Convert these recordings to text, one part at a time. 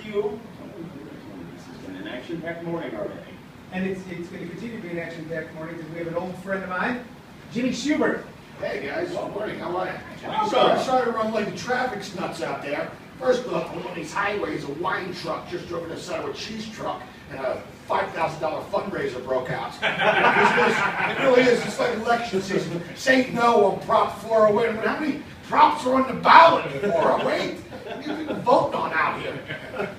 you. This has been an action-packed morning already. And it's going to continue to be an action-packed morning because we have an old friend of mine, Jimmy Shubert. Hey guys, good morning. How are you? Sorry to run late. The traffic's nuts out there. First off, on one of these highways, a wine truck just drove in the side of a cheese truck, and a $5,000 fundraiser broke out. It really is. It's like election season. Say no on Prop 408. I mean, how many props are on the ballot? 408? What are you voting on out here?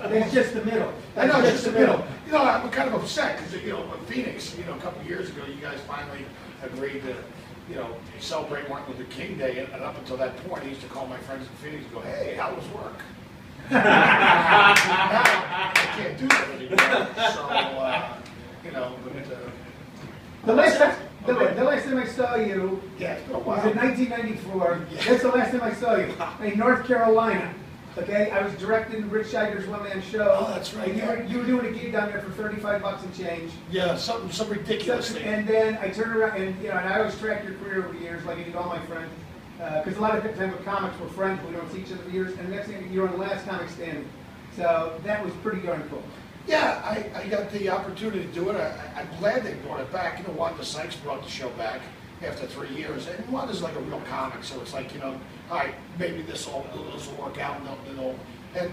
It's just the middle. I know, it's just the middle. You know, I'm kind of upset because, you know, in Phoenix, you know, a couple of years ago, you guys finally agreed to, you know, celebrate Martin Luther King Day, and up until that point, I used to call my friends in Phoenix and go, hey, how was work? Now, I can't do that anymore, so, you know, but, the last time I saw you yeah, it's been a was while. in 1994. Yeah. That's the last time I saw you. In North Carolina. Okay, I was directing Rich Scheider's one-man show. Oh, that's right, And you were doing a gig down there for 35 bucks and change. Yeah, some ridiculous thing. And then I turned around, and you know, and I always tracked your career over the years, like I did all my friends, because a lot of times with comics we're friends, we don't see each other for years. And the next thing you're on the last comic standing, so that was pretty darn cool. Yeah, I got the opportunity to do it. I'm glad they brought it back. You know, Wanda Sykes brought the show back after 3 years, and Wanda's like a real comic, so it's like, you know, all right, maybe this will work out, and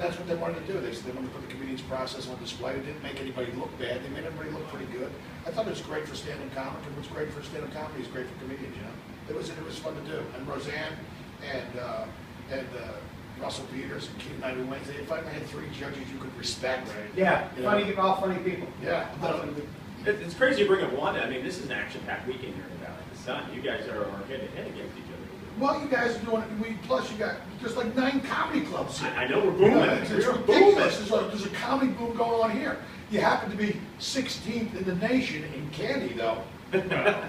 that's what they wanted to do. They wanted to put the comedian's process on display. It didn't make anybody look bad. They made everybody look pretty good. I thought it was great for stand-up comic, and what's great for stand-up comedy is great for comedians. You know, it was fun to do. And Roseanne and Russell Peters and Keaton Knight Wednesday. If I had 3 judges you could respect, right? Yeah, you funny, know? all funny people. Yeah. It's crazy you bring up Wanda. I mean, this is an action-packed weekend here in the Valley of the Sun. You guys are head-to-head against each other. Well, you guys are doing. Plus, you got just like 9 comedy clubs here. I know we're booming. You know, it's ridiculous. There's a comedy boom going on here. You happen to be 16th in the nation in candy, though. You can't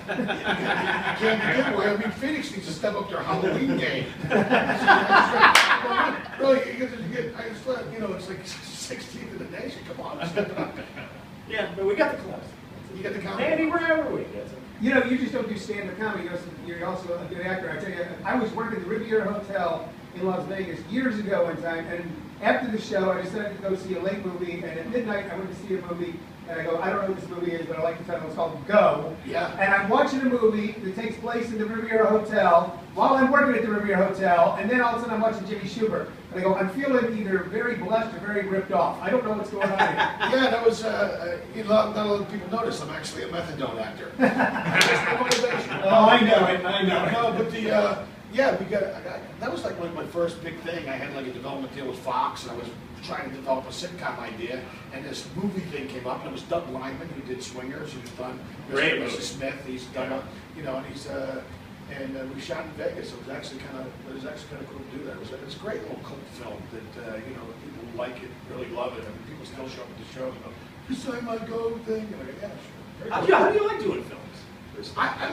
get away. I mean, Phoenix needs to step up their Halloween game. Really, you know, it's like 16th in the nation. Come on, step it up. Yeah, but we got the clubs. You got the comedy. Andy, where are we? You know, you just don't do stand-up comedy. You're also a good actor. I tell you, I was working at the Riviera Hotel in Las Vegas years ago one time, and after the show, I decided to go see a late movie, and at midnight, I went to see a movie, and I go, I don't know what this movie is, but I like the title. It's called Go. Yeah. And I'm watching a movie that takes place in the Riviera Hotel while I'm working at the Riviera Hotel, and then all of a sudden I'm watching Jimmy Shubert. And I go, I'm feeling either very blessed or very ripped off. I don't know what's going on here. Yeah, that was, you know, not a lot of people notice I'm actually a methadone actor. That's my motivation. Oh, I know it, I know it. No, but yeah, that was like my first big thing. I had like a development deal with Fox, and I was trying to develop a sitcom idea, and this movie thing came up, and it was Doug Liman who did Swingers, who's done Great Mr. movie. Smith, he's done, you know, and he's, and we shot in Vegas. It was actually kind of cool to do that. It's a great little cult film that, you know, people who like it, really love it. I mean, people still show up at the show and go, "You say my go thing?" And I go, "Yeah, sure." How do you like doing films? I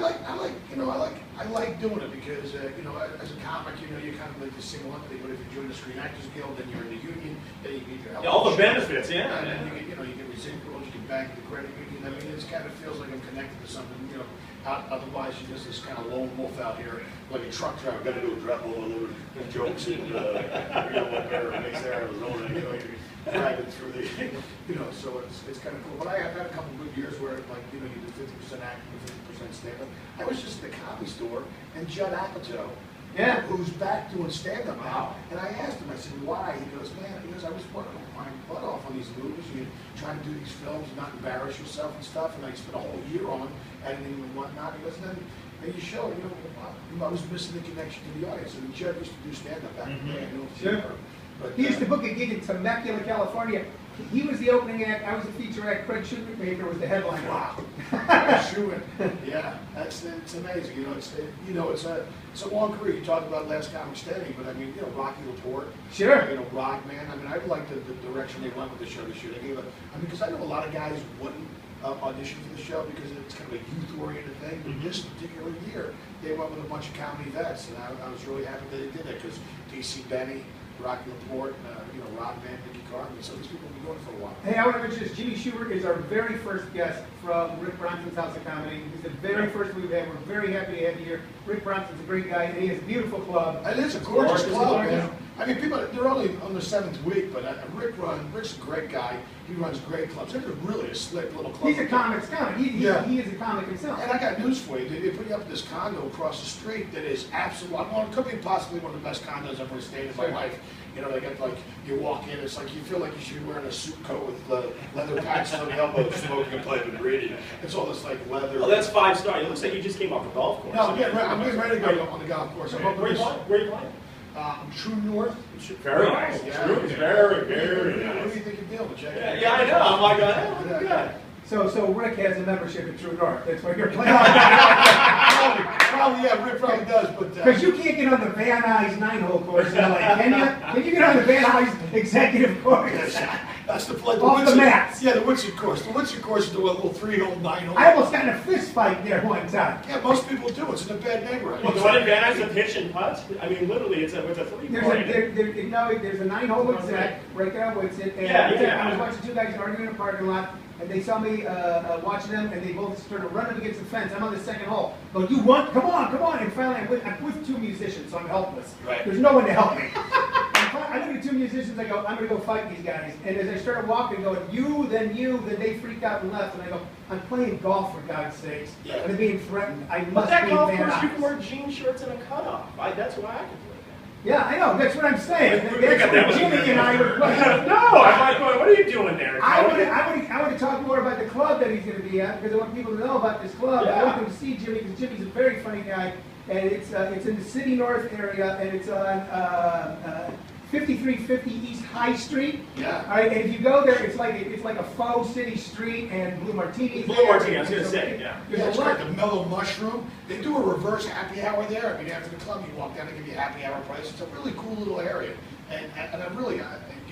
like doing it because, you know, as a comic, you know, you kind of like the single entity, but if you join the Screen Actors Guild, then you're in the union, then you get your health All the insurance, benefits, yeah. and then you get residuals, you get back to the credit union. I mean, it kind of feels like I'm connected to something, you know. Otherwise, you're just this kind of lone wolf out here, like a truck driver. Got to do a drop all over jokes and, you know, what better makes there, Arizona, you know, you're driving through the, you know, so it's kind of cool. But I've had a couple good years where, like, you know, you do 50% acting, 50% stand-up. I was just at the Comedy Store, and Judd Apatow, Yeah. who's back doing stand-up now, and I asked him, I said, why? He goes, man, I was working my butt off on these movies, you trying to do these films, not embarrass yourself and stuff, and I spent a whole year on editing and whatnot. He goes, then you show, you know, I was missing the connection to the audience. I mean, Judd used to do stand-up back in the day, I know Sure. but He used to book a gig in Temecula, California. He was the opening act, I was the feature act, Fred Shoemaker was the headliner. Wow. Shubert. Yeah, it's amazing. You know, it's a long career. You talk about Last Comic Standing, but I mean, you know, Rocky Laporte. Sure. You know, Rodman. I mean, I like the direction they went with the show this year. They gave because I know a lot of guys wouldn't audition for the show because it's kind of a youth-oriented thing. But this particular year, they went with a bunch of comedy vets, and I was really happy that they did it because D.C. Benny, Rocky Laporte, you know, Rodman, Mickey Cartman. So these people have been doing it for a while. Hey, I want to mention this. Jimmy Shubert is our very first guest from Rick Bronson's House of Comedy. He's the very first we've had. We're very happy to have you here. Rick Bronson's a great guy, and he has a beautiful club. It is a gorgeous club, man. I mean, people, they're only on their 7th week, but Rick's a great guy. He runs great clubs. They're really a slick little club. He's a comics comic. He is a comic himself. And I got news for you. They put you up in this condo across the street that is absolutely, well, it could be possibly one of the best condos I've ever stayed in my life. You know, they got like, you walk in, it's like you feel like you should be wearing a suit coat with leather patches on the elbows, smoking a pipe and reading. It's all this like leather. Oh, that's 5-star. It looks like you just came off the golf course. No, I'm getting ready to go on the golf course. Where are you playing? True North. Very nice. Yeah. True. Very, very What nice. do you think you're doing? Check Yeah, yeah, I know. I'm like, look good. So Rick has a membership at True North. That's why you're playing. Probably, yeah, Rick probably does, but... Because you can't get on the Van Nuys 9-hole course in LA, can you? Can you get on the Van Nuys executive course? That's the play. Off the mats. Yeah, the Woodson course. The Woodson course is the little 3-hole, 9-hole. I almost got in a fist fight there one time. Yeah, most people do. It's in a bad neighborhood. Well, the one in Van Nuys is a pitch and putt. I mean, literally, it's a 3-point. There's a 9-hole exec right there on Woodson. And I was watching 2 guys arguing in a parking lot. And they saw me watching them, and they both started running against the fence. I'm on the 2nd hole. Go, you want? Come on! And finally, I'm with 2 musicians, so I'm helpless. Right. There's no one to help me. I look at 2 musicians. I go, I'm going to go fight these guys. And as I started walking, going, then they freaked out and left. And I go, I'm playing golf for God's sakes. Yeah. And I'm being threatened. I But must that be golf Van course, you Nuys. can wear jean shorts and a cutoff. That's why I can play Yeah, I know. That's what I'm saying. We That's got that what one. Jimmy and I were playing. that. No, I'm like, what are you doing there? I want to talk more about the club that he's going to be at because I want people to know about this club. Yeah. I want them to see Jimmy because Jimmy's a very funny guy, and it's in the City North area, and it's on 5350 East High Street. Yeah. All right, and if you go there, it's like a faux city street and Blue Martini's. Blue Martini, I was going to say, yeah. Yeah, There's it's a like lot. the Mellow Mushroom. They do a reverse happy hour there. I mean, after the club, you walk down, they give you a happy hour price. It's a really cool little area. And I'm really, you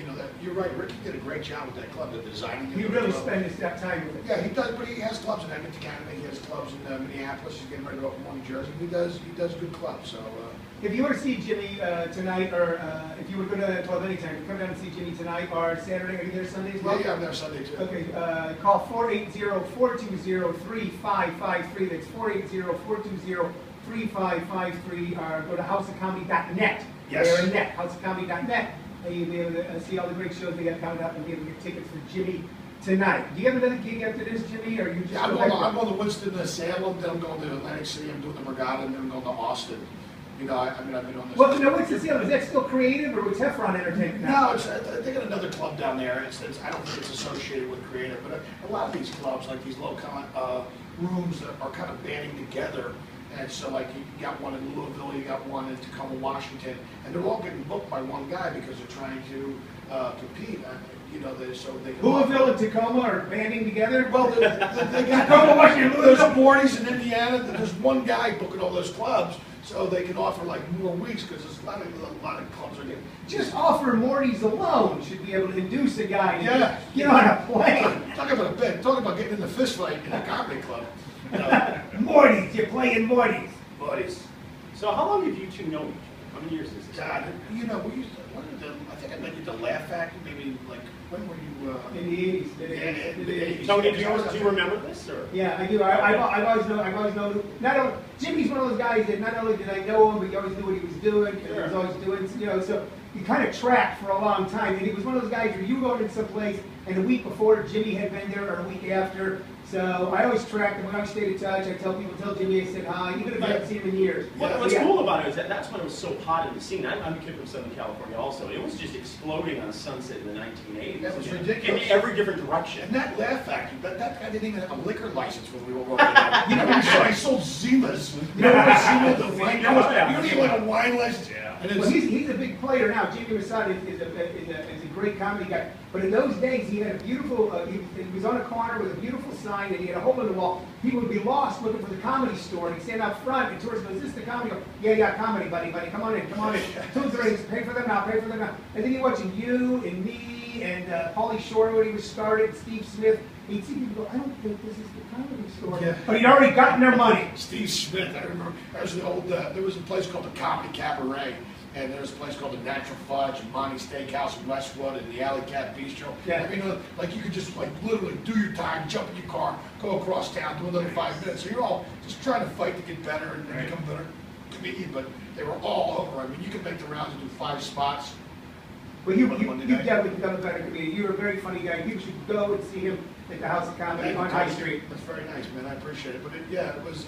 know, you're right. Ricky did a great job with that club, the designing. He really spent his time with it. Yeah, he does, but he has clubs in Edmonton, Canada. He has clubs in Minneapolis. He's getting ready to open one in Jersey. He does good clubs. So. If you were to see Jimmy tonight, or if you were going to, well, anytime, come down and see Jimmy tonight or Saturday, are you there Sunday as well? Yeah, I'm there Sunday too. Okay, call 480-420-3553. That's 480-420-3553. Or go to houseofcomedy.net. Yes. They're in net, houseofcomedy.net. And you'll be able to see all the great shows they got coming up and be able to get tickets for Jimmy tonight. Do you have another gig after this, Jimmy, or you just? Yeah, I'm on the Winston Salem, then I'm going to Atlantic City. I'm doing the Regatta, and then I'm going to Austin. You know, I mean, I've been on this. Well, no, what's the deal? Is that still creative, or was Heffron Entertainment now? No, they got another club down there. I don't think it's associated with creative, but a lot of these clubs, like these low rooms, that are kind of banding together. And so, like, you got one in Louisville, you got one in Tacoma, Washington, and they're all getting booked by one guy because they're trying to compete. You know, so they can. Louisville and Tacoma are banding together? Well, they got Tacoma, Washington, there's Louisville. Morty's in Indiana. There's one guy booking all those clubs, so they can offer like more weeks because there's a lot of clubs are getting. Just offer Morty's alone should be able to induce a guy to get on a plane. Talk about a bet. Talk about getting in a fist fight in a comedy club. You know. Morty's, you're playing Morty's. Buddies. So how long have you two known each other? How many years is this? God, you know, we used to, I think I met you at the Laugh Factory, maybe like, when were you? In the 80s. In the 80s. Tony, do you remember this? Or? Yeah, I do. I've always known, not only, Jimmy's one of those guys that not only did I know him, but he always knew what he was doing, and he was always doing, you know, so he kind of tracked for a long time, and he was one of those guys where you go into some place, and a week before Jimmy had been there, or a week after, so I always tracked him. When I stayed in touch, I tell Jimmy I said hi, even if I haven't seen him in years. What's cool about it is that's when it was so hot in the scene. I'm a kid from Southern California also. It was just exploding on Sunset in the 1980s. That was in ridiculous. every different direction. And that Laugh Factory, that guy didn't even have a liquor license when we were working there. You know, he sold Zimas. You know what Zima, the wine? You don't even like a wine license. Yeah. And Well, he's a big player now. Jimmy Masad is a great comedy guy. But in those days, he had a beautiful, he was on a corner with a beautiful sign, and he had a hole in the wall. People would be lost looking for the comedy store, and he'd stand out front, and tourists go, is this the comedy? Go, yeah, comedy, buddy, come on in. Tunes are pay for them now. And then you're watching you and me and Pauly Shore when he was started, Steve Smith. He'd see people go, I don't think this is the comedy store. Yeah. But he'd already gotten their money. Steve Smith, I remember, there was a place called the Comedy Cabaret. And there's a place called the Natural Fudge and Monty's Steakhouse in Westwood and the Alley Cat Bistro. Yeah. I mean, like you could just like literally do your time, jump in your car, go across town, do another 5 minutes. So you're all just trying to fight to get better and become a better comedian. But they were all over. I mean, you could make the rounds and do 5 spots. Well, you've Monday night. definitely become a better comedian. You're a very funny guy. People should go and see him at the House of Comedy on High Street. That's very nice, man. I appreciate it. But it was.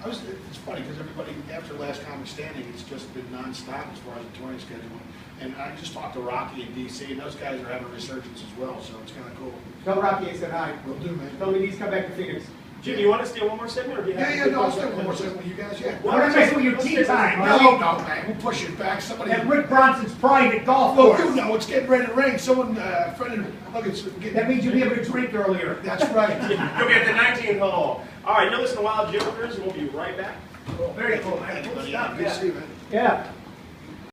It's funny because everybody after Last Comic Standing, it's just been nonstop as far as the touring schedule. And I just talked to Rocky in DC, and those guys are having a resurgence as well. So it's kind of cool. Tell Rocky I said hi. Will do, man. Tell him he needs to come back to Phoenix. Jim, you want to steal one more segment, or do you have? Yeah, no, I'll stay one more segment with you guys. Yeah. Well, we're messing with your tea time. No, man. We'll push it back. Somebody. At Rick Bronson's private golf Look, course. you know, it's getting ready to rain. Someone, friend, look, it's getting. That means you'll be able to drink earlier. That's right. You'll be at the 19th hole. All right, you're listening to Wild Jokers, and we'll be right back. Very cool, man. Thank you, Cool buddy. stuff, Good to yeah. see you, man. Yeah.